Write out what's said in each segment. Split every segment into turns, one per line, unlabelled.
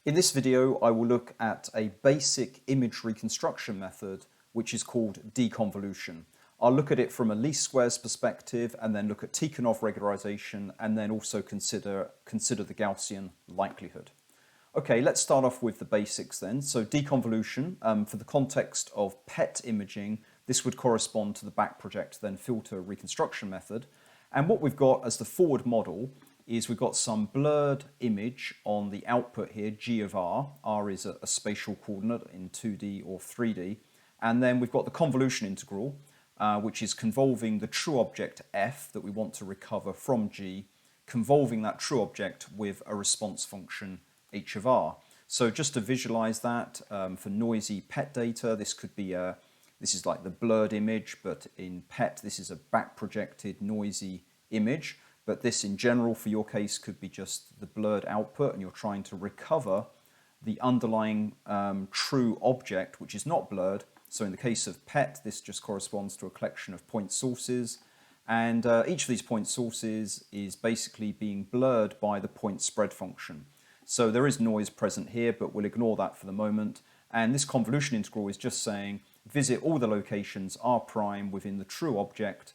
In this video, I will look at a basic image reconstruction method, which is called deconvolution. I'll look at it from a least squares perspective and then look at Tikhonov regularisation and then also consider the Gaussian likelihood. Okay, let's start off with the basics then. So deconvolution, for the context of PET imaging, this would correspond to the backproject then filter reconstruction method. And what we've got as the forward model is we've got some blurred image on the output here, G of R. R is a spatial coordinate in 2D or 3D. And then we've got the convolution integral, which is convolving the true object F that we want to recover from G, convolving that true object with a response function H of R. So just to visualize that, for noisy PET data, this could be this is like the blurred image, but in PET, this is a back-projected noisy image. But this in general for your case could be just the blurred output and you're trying to recover the underlying true object which is not blurred. So in the case of PET, this just corresponds to a collection of point sources, and each of these point sources is basically being blurred by the point spread function. So there is noise present here, but we'll ignore that for the moment. And this convolution integral is just saying visit all the locations R prime within the true object,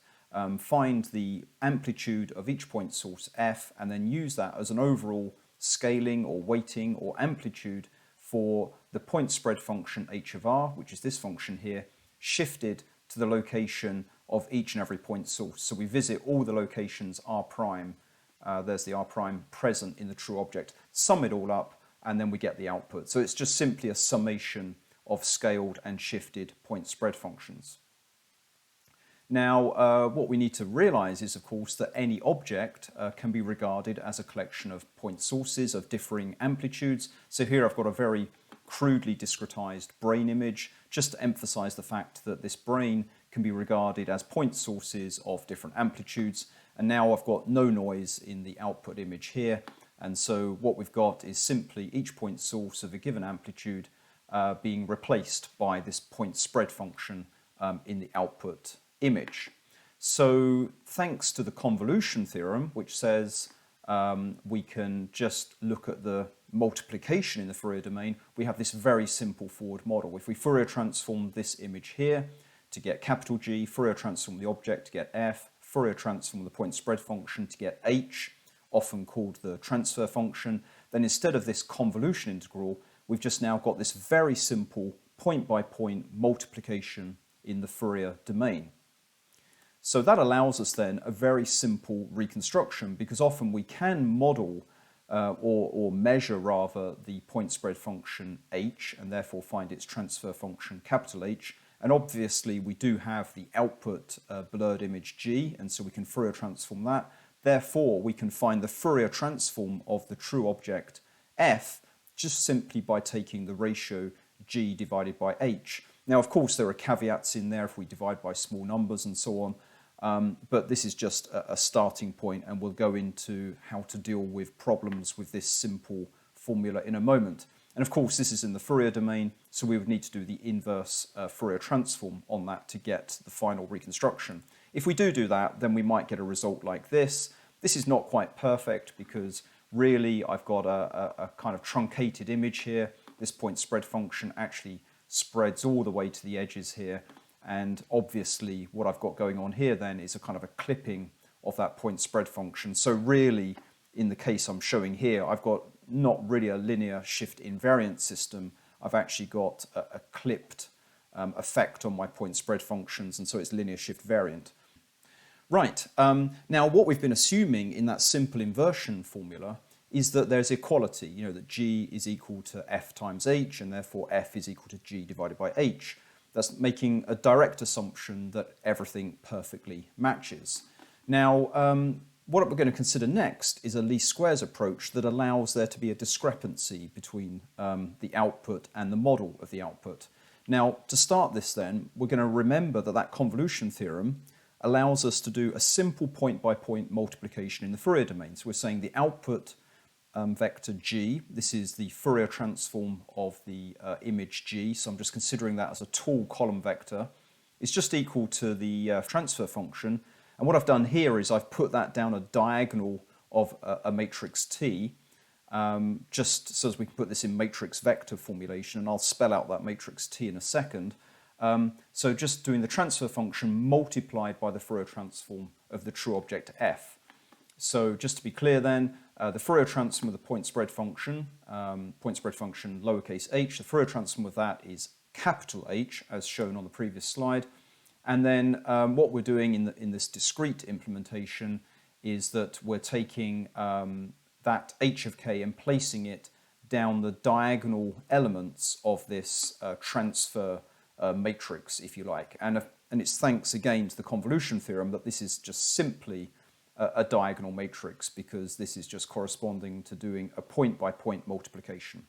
find the amplitude of each point source F, and then use that as an overall scaling or weighting or amplitude for the point spread function H of R, which is this function here, shifted to the location of each and every point source. So we visit all the locations R prime, there's the R prime present in the true object, sum it all up, and then we get the output. So it's just simply a summation of scaled and shifted point spread functions. Now, what we need to realize is, of course, that any object can be regarded as a collection of point sources of differing amplitudes. So here I've got a very crudely discretized brain image, just to emphasize the fact that this brain can be regarded as point sources of different amplitudes. And now I've got no noise in the output image here. And so what we've got is simply each point source of a given amplitude being replaced by this point spread function in the output image. So thanks to the convolution theorem, which says we can just look at the multiplication in the Fourier domain, we have this very simple forward model. If we Fourier transform this image here to get capital G, Fourier transform the object to get F, Fourier transform the point spread function to get H, often called the transfer function, then instead of this convolution integral, we've just now got this very simple point-by-point multiplication in the Fourier domain. So that allows us then a very simple reconstruction, because often we can model or measure rather the point spread function H and therefore find its transfer function capital H. And obviously we do have the output blurred image G, and so we can Fourier transform that. Therefore we can find the Fourier transform of the true object F just simply by taking the ratio G divided by H. Now of course there are caveats in there if we divide by small numbers and so on. But this is just a starting point, and we'll go into how to deal with problems with this simple formula in a moment. And of course this is in the Fourier domain, so we would need to do the inverse Fourier transform on that to get the final reconstruction. If we do that, then we might get a result like this. This is not quite perfect because really I've got a kind of truncated image here. This point spread function actually spreads all the way to the edges here. And obviously what I've got going on here then is a kind of a clipping of that point spread function. So really, in the case I'm showing here, I've got not really a linear shift invariant system. I've actually got a clipped effect on my point spread functions, and so it's linear shift variant. Right, now what we've been assuming in that simple inversion formula is that there's equality, you know, that G is equal to F times H, and therefore F is equal to G divided by H. That's making a direct assumption that everything perfectly matches. Now, what we're going to consider next is a least squares approach that allows there to be a discrepancy between the output and the model of the output. Now, to start this then, we're going to remember that that convolution theorem allows us to do a simple point-by-point multiplication in the Fourier domain. So we're saying the output vector G, this is the Fourier transform of the image G, so I'm just considering that as a tall column vector, is just equal to the transfer function. And what I've done here is I've put that down a diagonal of a matrix T, just so as we can put this in matrix vector formulation, and I'll spell out that matrix T in a second. So just doing the transfer function multiplied by the Fourier transform of the true object f. So just to be clear then, the Fourier transform of the point spread function lowercase h, the Fourier transform of that is capital H, as shown on the previous slide. And then what we're doing in this discrete implementation is that we're taking that h of k and placing it down the diagonal elements of this transfer matrix, if you like. And it's thanks again to the convolution theorem that this is just simply a diagonal matrix, because this is just corresponding to doing a point-by-point multiplication.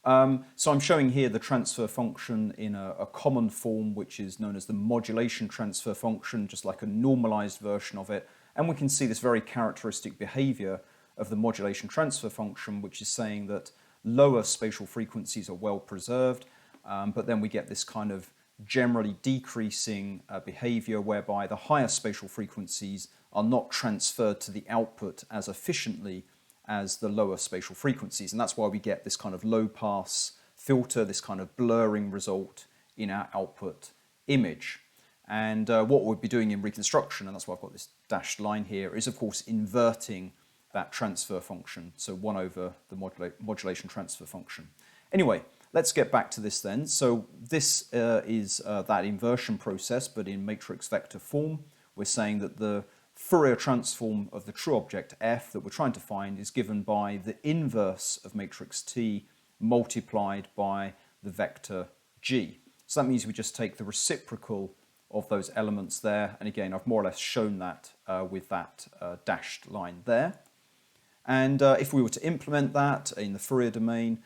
So I'm showing here the transfer function in a common form, which is known as the modulation transfer function, just like a normalized version of it. And we can see this very characteristic behavior of the modulation transfer function, which is saying that lower spatial frequencies are well preserved, but then we get this kind of generally decreasing behavior whereby the higher spatial frequencies are not transferred to the output as efficiently as the lower spatial frequencies. And that's why we get this kind of low pass filter, this kind of blurring result in our output image. And what we'll be doing in reconstruction, and that's why I've got this dashed line here, is of course inverting that transfer function. So 1 over the modulation transfer function. Anyway, let's get back to this then. So this is that inversion process, but in matrix vector form. We're saying that the Fourier transform of the true object f that we're trying to find is given by the inverse of matrix T multiplied by the vector G. So that means we just take the reciprocal of those elements there. And again, I've more or less shown that with that dashed line there. And if we were to implement that in the Fourier domain,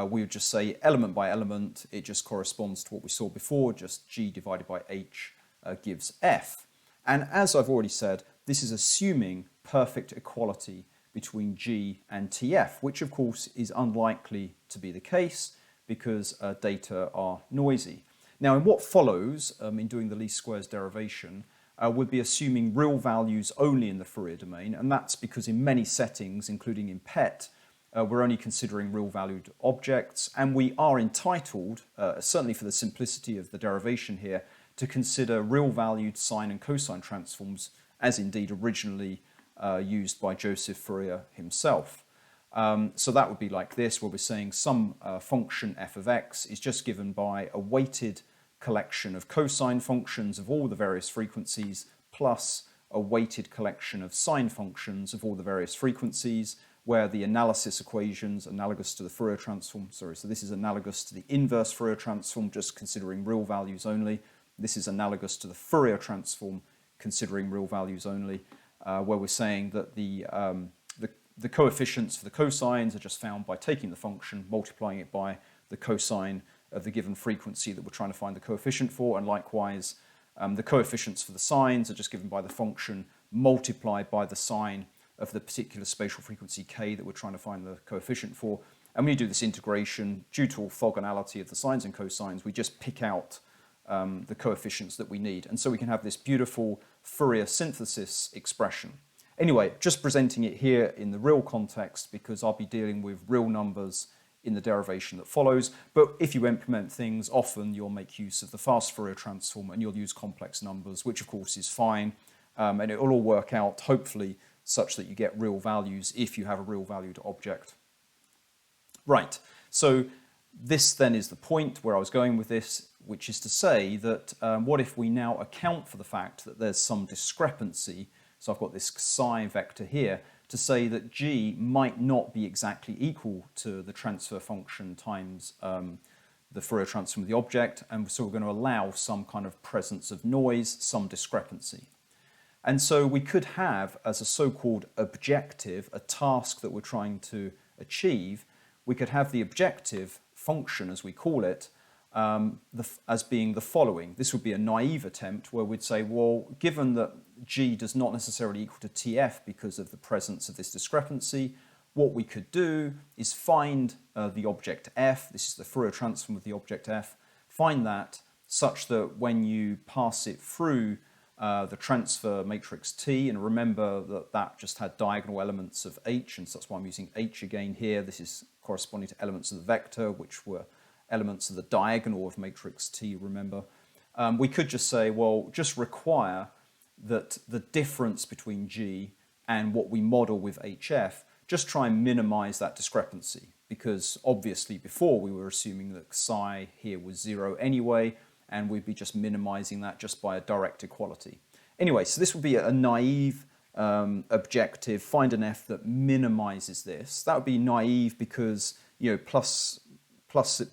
we would just say element by element, it just corresponds to what we saw before, just G divided by H gives F. And as I've already said, this is assuming perfect equality between G and TF, which of course is unlikely to be the case because data are noisy. Now in what follows, in doing the least squares derivation, would be assuming real values only in the Fourier domain, and that's because in many settings, including in PET, we're only considering real-valued objects, and we are entitled, certainly for the simplicity of the derivation here, to consider real-valued sine and cosine transforms, as indeed originally used by Joseph Fourier himself. So that would be like this, where we're saying some function f of x is just given by a weighted collection of cosine functions of all the various frequencies plus a weighted collection of sine functions of all the various frequencies, where the analysis equations analogous to the Fourier transform, so this is analogous to the inverse Fourier transform, just considering real values only. This is analogous to the Fourier transform, considering real values only, where we're saying that the coefficients for the cosines are just found by taking the function, multiplying it by the cosine of the given frequency that we're trying to find the coefficient for, and likewise the coefficients for the sines are just given by the function multiplied by the sine of the particular spatial frequency k that we're trying to find the coefficient for. And when you do this integration, due to orthogonality of the sines and cosines, we just pick out the coefficients that we need. And so we can have this beautiful Fourier synthesis expression. Anyway, just presenting it here in the real context because I'll be dealing with real numbers in the derivation that follows. But if you implement things, often you'll make use of the fast Fourier transform and you'll use complex numbers, which of course is fine. And it will all work out, hopefully, such that you get real values if you have a real valued object. Right, so this then is the point where I was going with this, which is to say that what if we now account for the fact that there's some discrepancy, so I've got this psi vector here, to say that G might not be exactly equal to the transfer function times the Fourier transform of the object, and so we're going to allow some kind of presence of noise, some discrepancy. And so we could have, as a so-called objective, a task that we're trying to achieve, we could have the objective function, as we call it, as being the following. This would be a naive attempt where we'd say, well, given that G does not necessarily equal to TF because of the presence of this discrepancy, what we could do is find the object f, this is the Fourier transform of the object f, find that such that when you pass it through the transfer matrix T, and remember that that just had diagonal elements of H, and so that's why I'm using H again here. This is corresponding to elements of the vector, which were elements of the diagonal of matrix T, remember. We could just say, well, just require that the difference between G and what we model with HF, just try and minimize that discrepancy, because obviously before we were assuming that psi here was 0 anyway, and we'd be just minimizing that just by a direct equality. Anyway, so this would be a naive objective, find an F that minimizes this. That would be naive because, you know, plus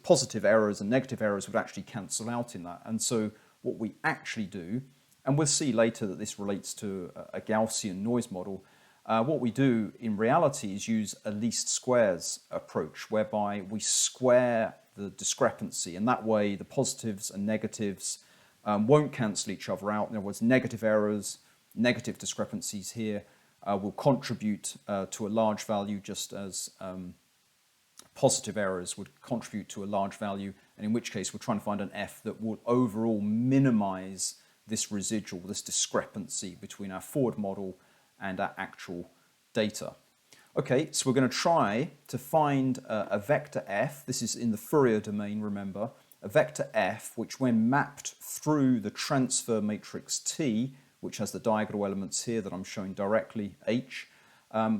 positive errors and negative errors would actually cancel out in that. And so what we actually do, and we'll see later that this relates to a Gaussian noise model, what we do in reality is use a least squares approach, whereby we square the discrepancy, and that way the positives and negatives won't cancel each other out. In other words, negative errors, negative discrepancies here will contribute to a large value, just as positive errors would contribute to a large value, and in which case we're trying to find an F that would overall minimize this residual, this discrepancy between our forward model and our actual data. Okay, so we're going to try to find a vector F. This is in the Fourier domain, remember. A vector F, which when mapped through the transfer matrix T, which has the diagonal elements here that I'm showing directly, H,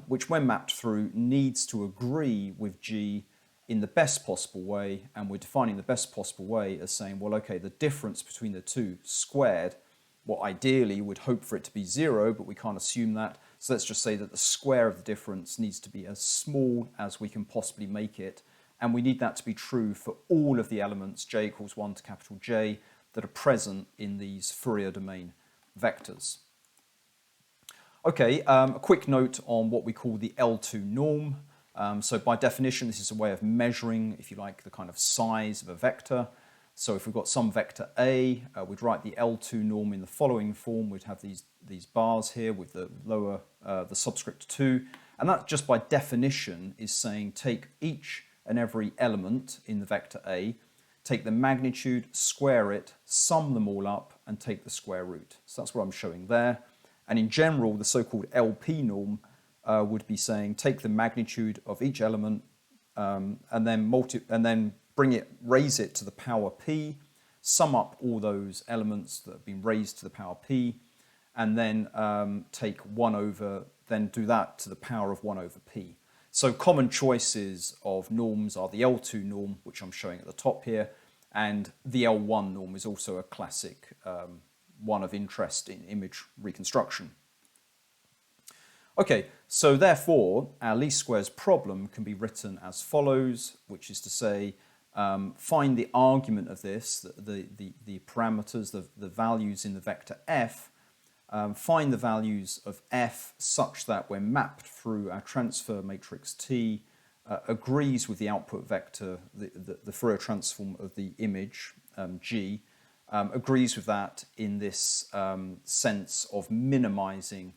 which when mapped through needs to agree with G in the best possible way, and we're defining the best possible way as saying, well, okay, the difference between the two squared, well, ideally we'd hope for it to be 0, but we can't assume that. So let's just say that the square of the difference needs to be as small as we can possibly make it, and we need that to be true for all of the elements j equals 1 to capital J that are present in these Fourier domain vectors. Okay, a quick note on what we call the L2 norm. So by definition, this is a way of measuring, if you like, the kind of size of a vector. So if we've got some vector A, we'd write the L2 norm in the following form. We'd have these bars here with the lower, the subscript 2. And that just by definition is saying take each and every element in the vector A, take the magnitude, square it, sum them all up, and take the square root. So that's what I'm showing there. And in general, the so-called LP norm would be saying take the magnitude of each element and then raise it to the power p, sum up all those elements that have been raised to the power p, and then take 1 over, then do that to the power of 1 over p. So common choices of norms are the L2 norm, which I'm showing at the top here, and the L1 norm is also a classic one of interest in image reconstruction. Okay, so therefore our least squares problem can be written as follows, which is to say find the argument of this, the parameters, the values in the vector f, find the values of f such that when mapped through our transfer matrix T agrees with the output vector, the Fourier transform of the image G, agrees with that in this sense of minimizing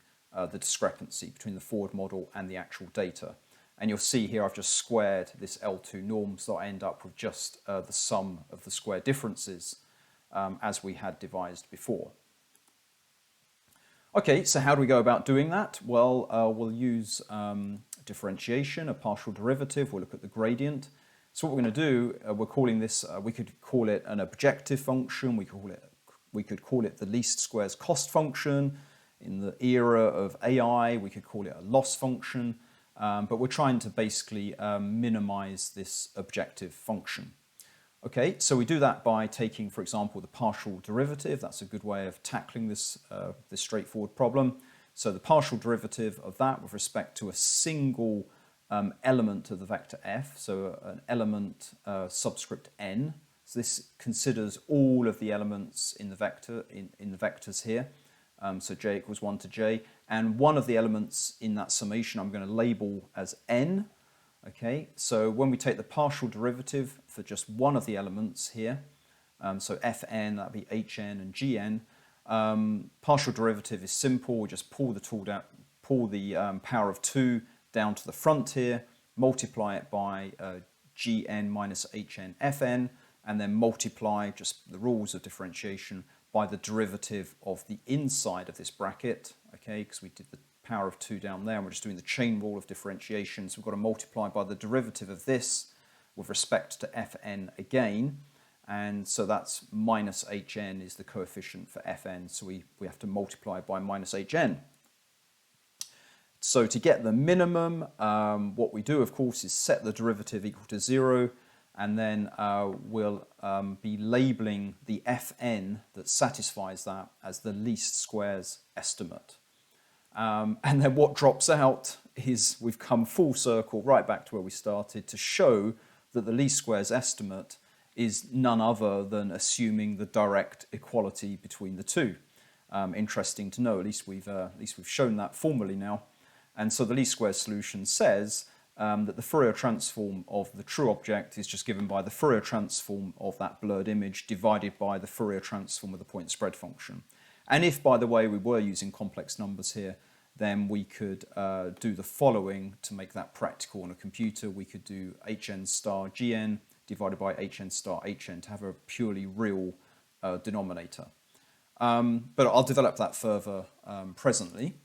the discrepancy between the forward model and the actual data. And you'll see here I've just squared this L2 norm, so I end up with just the sum of the square differences as we had devised before. Okay, so how do we go about doing that? Well, we'll use differentiation, a partial derivative. We'll look at the gradient. So what we're going to do, we're calling this, we could call it an objective function. We could call it the least squares cost function. In the era of AI, we could call it a loss function. But we're trying to basically minimize this objective function. Okay, so we do that by taking, for example, the partial derivative. That's a good way of tackling this, this straightforward problem. So the partial derivative of that with respect to a single element of the vector f, so an element subscript n. So this considers all of the elements in the vector, in the vectors here. So j equals 1 to j. And one of the elements in that summation I'm going to label as n. Okay, so when we take the partial derivative for just one of the elements here, so fn, that'd be hn and gn, partial derivative is simple. We just pull the tool down, pull the power of 2 down to the front here, multiply it by gn minus hn fn, and then multiply, just the rules of differentiation, by the derivative of the inside of this bracket, okay, because we did the power of 2 down there, and we're just doing the chain rule of differentiation, so we've got to multiply by the derivative of this with respect to fn again, and so that's minus hn is the coefficient for fn, so we have to multiply by minus hn. So to get the minimum, what we do, of course, is set the derivative equal to 0, and then we'll be labeling the fn that satisfies that as the least squares estimate. And then what drops out is we've come full circle right back to where we started to show that the least squares estimate is none other than assuming the direct equality between the two. Interesting to know, at least we've shown that formally now. And so the least squares solution says that the Fourier transform of the true object is just given by the Fourier transform of that blurred image divided by the Fourier transform of the point spread function. And if, by the way, we were using complex numbers here, then we could do the following to make that practical on a computer. We could do hn star gn divided by hn star hn to have a purely real denominator. But I'll develop that further presently.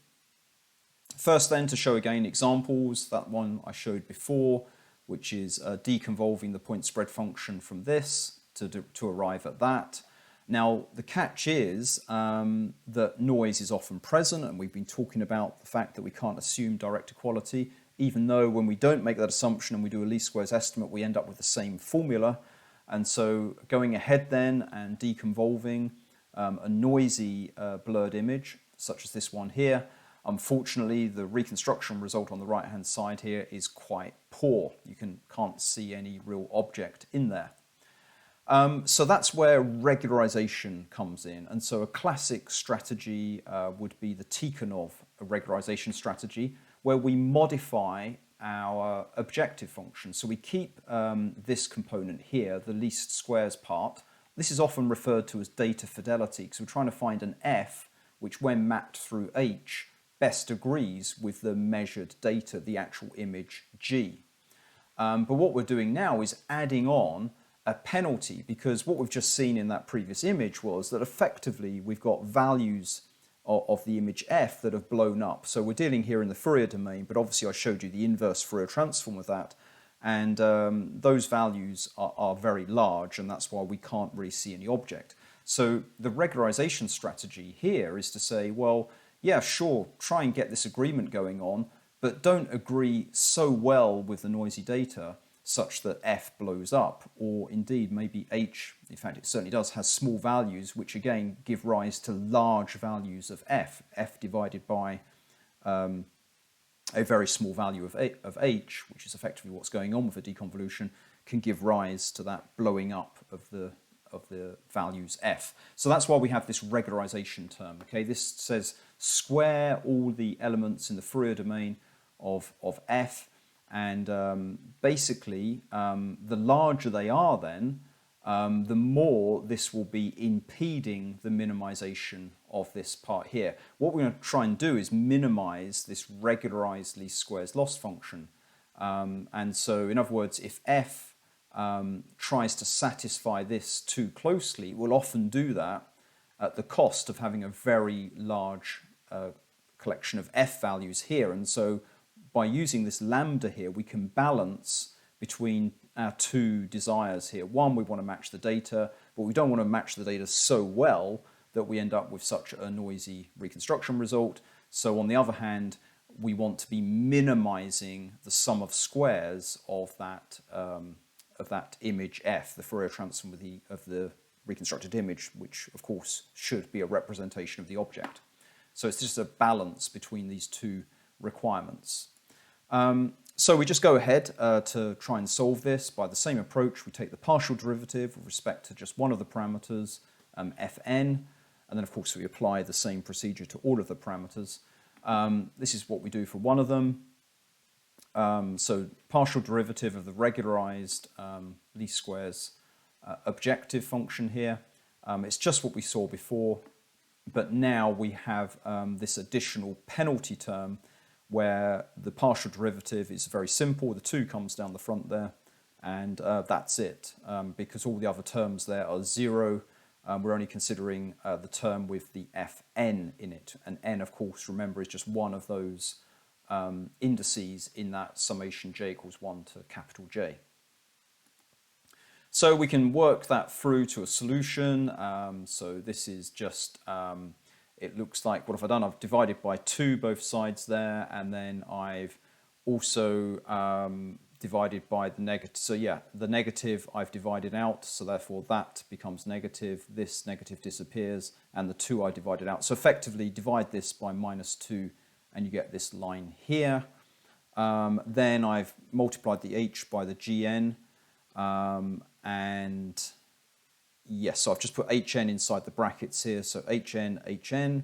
First then, to show again examples, that one I showed before, which is deconvolving the point spread function from this to arrive at that. Now, the catch is that noise is often present, and we've been talking about the fact that we can't assume direct equality, even though when we don't make that assumption and we do a least squares estimate, we end up with the same formula. And so going ahead then and deconvolving a noisy blurred image, such as this one here, unfortunately, the reconstruction result on the right-hand side here is quite poor. You can't see any real object in there. So that's where regularisation comes in. And so a classic strategy would be the Tikhonov regularisation strategy, where we modify our objective function. So we keep this component here, the least squares part. This is often referred to as data fidelity, because we're trying to find an f which, when mapped through H, best agrees with the measured data, the actual image G. But what we're doing now is adding on a penalty, because what we've just seen in that previous image was that effectively we've got values of the image f that have blown up. So we're dealing here in the Fourier domain, but obviously I showed you the inverse Fourier transform of that, and those values are very large, and that's why we can't really see any object. So the regularisation strategy here is to say, well, yeah, sure, try and get this agreement going on, but don't agree so well with the noisy data such that f blows up, or indeed maybe h, in fact it certainly does, has small values which again give rise to large values of f divided by a very small value of h, which is effectively what's going on with the deconvolution, can give rise to that blowing up of the values f. So that's why we have this regularisation term. Okay, this says square all the elements in the Fourier domain of f, and basically the larger they are then, the more this will be impeding the minimization of this part here. What we're going to try and do is minimize this regularized least squares loss function. And so in other words, if f tries to satisfy this too closely, it will often do that at the cost of having a very large collection of f values here. And so by using this lambda here, we can balance between our two desires here. One, we want to match the data, but we don't want to match the data so well that we end up with such a noisy reconstruction result. So on the other hand, we want to be minimizing the sum of squares of that image f, the Fourier transform of the reconstructed image, which of course should be a representation of the object. So it's just a balance between these two requirements. So we just go ahead to try and solve this by the same approach. We take the partial derivative with respect to just one of the parameters, fn, and then of course we apply the same procedure to all of the parameters. This is what we do for one of them. So partial derivative of the regularized least squares objective function here. It's just what we saw before, but now we have this additional penalty term where the partial derivative is very simple. The 2 comes down the front there, and that's it, because all the other terms there are 0. We're only considering the term with the Fn in it. And n, of course, remember, is just one of those indices in that summation j equals 1 to capital J. So we can work that through to a solution. So this is just, it looks like, what have I done? I've divided by 2 both sides there, and then I've also divided by the negative. So yeah, the negative I've divided out, so therefore that becomes negative, this negative disappears, and the 2 I divided out. So effectively divide this by -2 and you get this line here. Then I've multiplied the h by the gn, and yes, so I've just put hn inside the brackets here, so hn,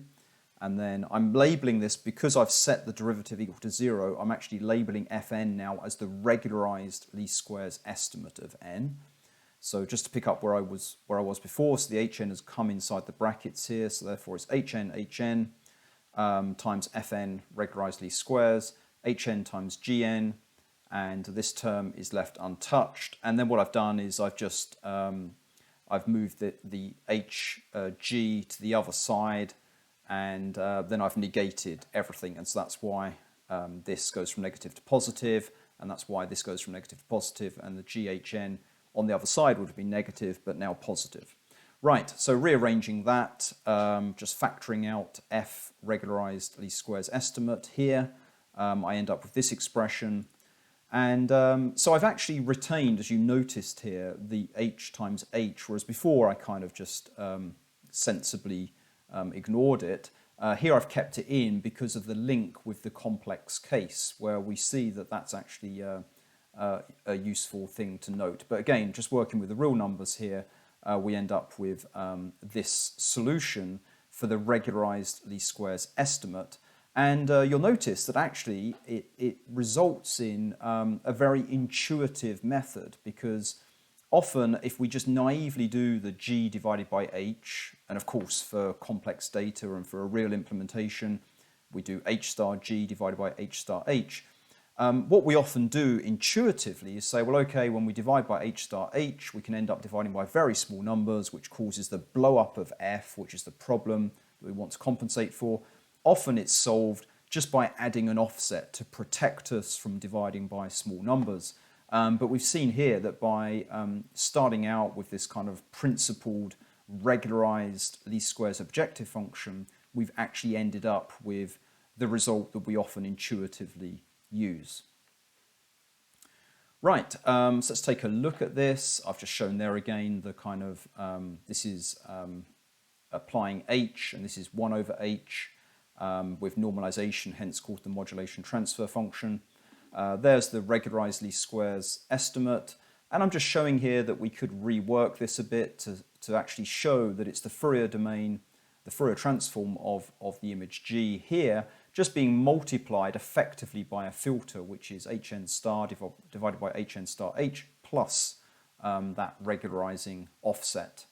and then I'm labeling this, because I've set the derivative equal to 0, I'm actually labeling Fn now as the regularized least squares estimate of n. So just to pick up where I was before, so the hn has come inside the brackets here, so therefore it's hn times Fn regularized least squares, hn times gn, and this term is left untouched. And then what I've done is I've just I've moved the hg to the other side, and then I've negated everything, and so that's why this goes from negative to positive, and that's why this goes from negative to positive, and the GHN on the other side would have been negative, but now positive. Right, so rearranging that, just factoring out F regularized least squares estimate here, I end up with this expression. And so I've actually retained, as you noticed here, the h times h, whereas before I kind of just sensibly ignored it. Here I've kept it in because of the link with the complex case, where we see that that's actually a useful thing to note. But again, just working with the real numbers here, we end up with this solution for the regularized least squares estimate. And you'll notice that actually it results in a very intuitive method, because often if we just naively do the g divided by h, and of course for complex data and for a real implementation, we do h star g divided by h star h. What we often do intuitively is say, well, okay, when we divide by h star h, we can end up dividing by very small numbers, which causes the blow up of f, which is the problem that we want to compensate for. Often it's solved just by adding an offset to protect us from dividing by small numbers. But we've seen here that by starting out with this kind of principled, regularized least squares objective function, we've actually ended up with the result that we often intuitively use. Right, so let's take a look at this. I've just shown there again the kind of, this is applying h, and this is 1 over h with normalization, hence called the modulation transfer function. There's the regularized least squares estimate, and I'm just showing here that we could rework this a bit to actually show that it's the Fourier domain, the Fourier transform of the image G here, just being multiplied effectively by a filter, which is hn star divided by hn star h plus that regularizing offset.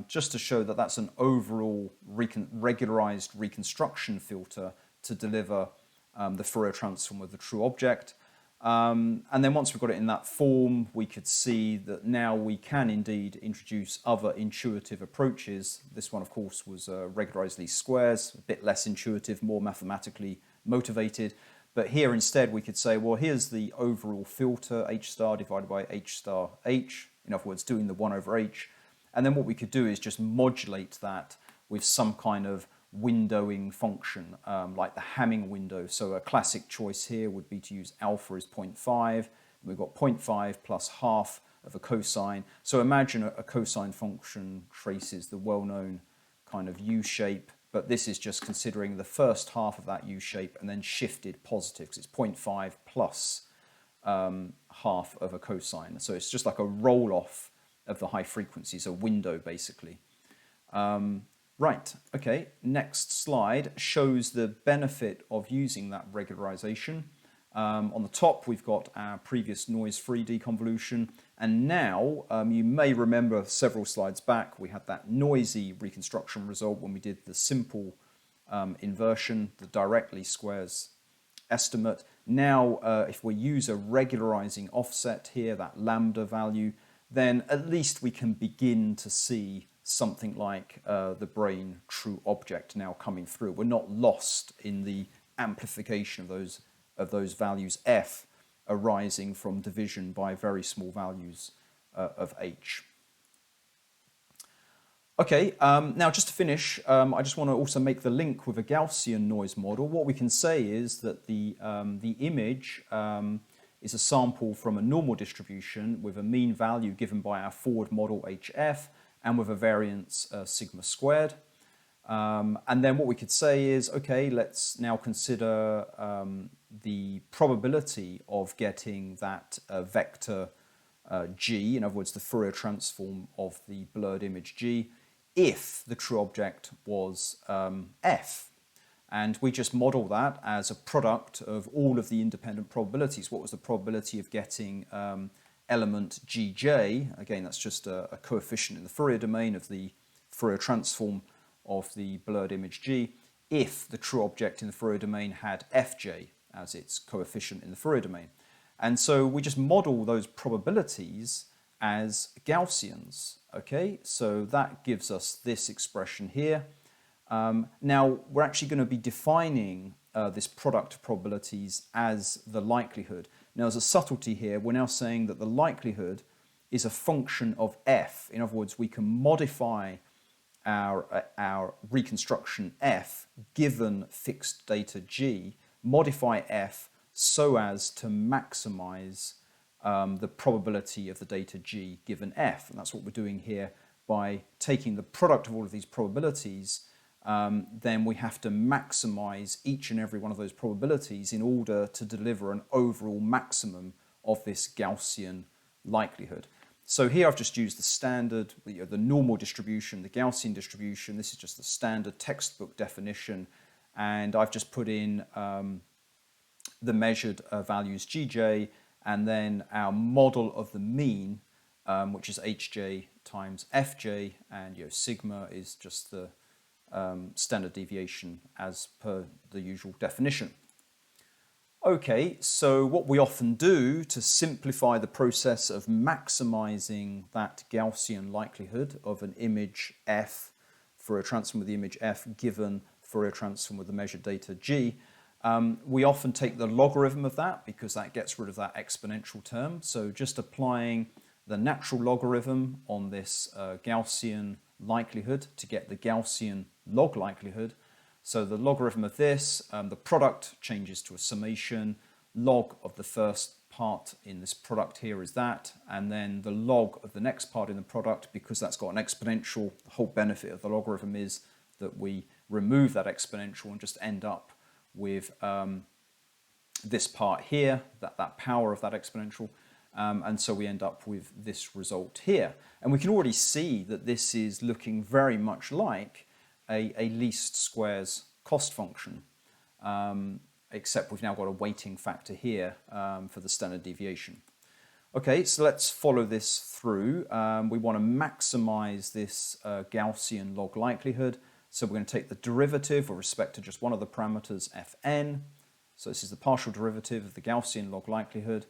Just to show that that's an overall regularized reconstruction filter to deliver the Fourier transform of the true object. And then once we've got it in that form, we could see that now we can indeed introduce other intuitive approaches. This one, of course, was regularized least squares, a bit less intuitive, more mathematically motivated. But here instead we could say, well, here's the overall filter, h star divided by h star h, in other words, doing the 1 over h. And then what we could do is just modulate that with some kind of windowing function, like the Hamming window. So a classic choice here would be to use alpha as 0.5. We've got 0.5 plus half of a cosine. So imagine a cosine function traces the well-known kind of U-shape, but this is just considering the first half of that U-shape and then shifted positive, because it's 0.5 plus half of a cosine. So it's just like a roll-off of the high frequencies, a window basically. Right, okay, next slide shows the benefit of using that regularization. On the top we've got our previous noise-free deconvolution, and now you may remember several slides back we had that noisy reconstruction result when we did the simple inversion, the direct least squares estimate. Now if we use a regularizing offset here, that lambda value, then at least we can begin to see something like the brane true object now coming through. We're not lost in the amplification of those values f arising from division by very small values of h. Okay, now just to finish, I just want to also make the link with a Gaussian noise model. What we can say is that the image is a sample from a normal distribution with a mean value given by our forward model HF and with a variance sigma squared. And then what we could say is, okay, let's now consider the probability of getting that vector G, in other words, the Fourier transform of the blurred image G, if the true object was F. And we just model that as a product of all of the independent probabilities. What was the probability of getting element Gj? Again, that's just a coefficient in the Fourier domain of the Fourier transform of the blurred image G, if the true object in the Fourier domain had Fj as its coefficient in the Fourier domain. And so we just model those probabilities as Gaussians. Okay, so that gives us this expression here. Now, we're actually going to be defining this product of probabilities as the likelihood. Now, there's a subtlety here. We're now saying that the likelihood is a function of f. In other words, we can modify our reconstruction f given fixed data g, modify f so as to maximize the probability of the data g given f. And that's what we're doing here by taking the product of all of these probabilities. Then we have to maximize each and every one of those probabilities in order to deliver an overall maximum of this Gaussian likelihood. So here I've just used the standard, the normal distribution, the Gaussian distribution. This is just the standard textbook definition. And I've just put in the measured values Gj, and then our model of the mean, which is Hj times Fj, and sigma is just the standard deviation as per the usual definition. Okay, so what we often do to simplify the process of maximizing that Gaussian likelihood of an image f for a transform with the image f given Fourier transform with the measured data g, we often take the logarithm of that because that gets rid of that exponential term. So just applying the natural logarithm on this Gaussian likelihood to get the Gaussian log likelihood. So the logarithm of this, the product changes to a summation. Log of the first part in this product here is that, and then the log of the next part in the product, because that's got an exponential, the whole benefit of the logarithm is that we remove that exponential and just end up with this part here, that power of that exponential, and so we end up with this result here. And we can already see that this is looking very much like a least squares cost function, except we've now got a weighting factor here for the standard deviation. Okay, so let's follow this through. We want to maximize this Gaussian log likelihood. So we're going to take the derivative with respect to just one of the parameters, fn. So this is the partial derivative of the Gaussian log likelihood.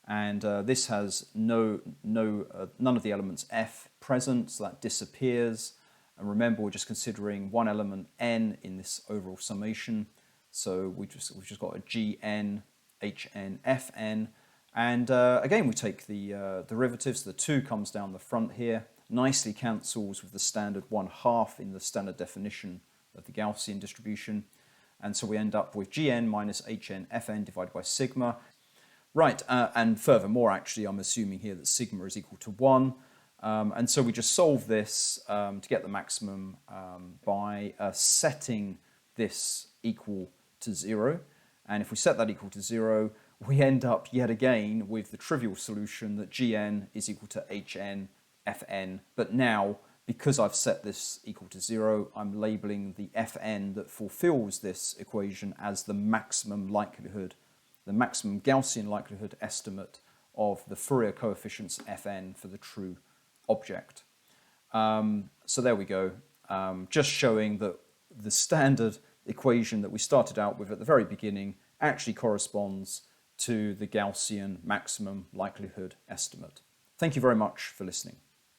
And this has none of the elements f present, so that disappears. And remember, we're just considering one element n in this overall summation. So we've just got a gn, hn, fn. And again, we take the derivatives. The 2 comes down the front here, nicely cancels with the standard 1/2 in the standard definition of the Gaussian distribution. And so we end up with gn minus hn fn divided by sigma. Right, and furthermore, actually, I'm assuming here that sigma is equal to 1. And so we just solve this to get the maximum by setting this equal to 0. And if we set that equal to 0, we end up yet again with the trivial solution that gn is equal to hn fn. But now, because I've set this equal to 0, I'm labeling the fn that fulfills this equation as the maximum likelihood, the maximum Gaussian likelihood estimate of the Fourier coefficients fn for the true object. So there we go, just showing that the standard equation that we started out with at the very beginning actually corresponds to the Gaussian maximum likelihood estimate. Thank you very much for listening.